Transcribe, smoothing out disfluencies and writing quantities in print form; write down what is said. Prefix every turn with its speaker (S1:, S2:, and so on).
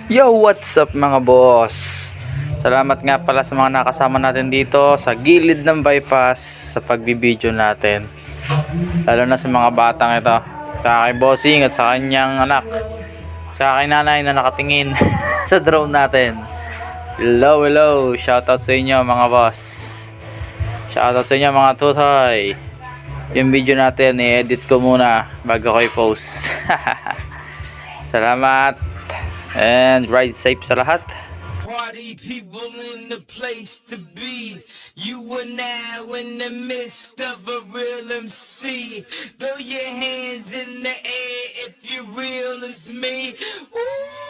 S1: Yo, what's up mga boss? Salamat nga pala sa mga nakasama natin dito sa gilid ng bypass sa pagbibideo natin. Lalo na sa mga batang ito. Sa kay bossing at sa kanyang anak. Sa kay nanay na nakatingin sa drone natin. Hello, hello. Shoutout sa inyo mga boss. Shoutout sa inyo mga tutoy. Yung video natin i-edit ko muna bago ko i-post. Salamat. And ride safe sa lahat.
S2: Party people in the place to be. You are now in the midst of a real MC. Throw your hands in the air if you're real as me. Woo!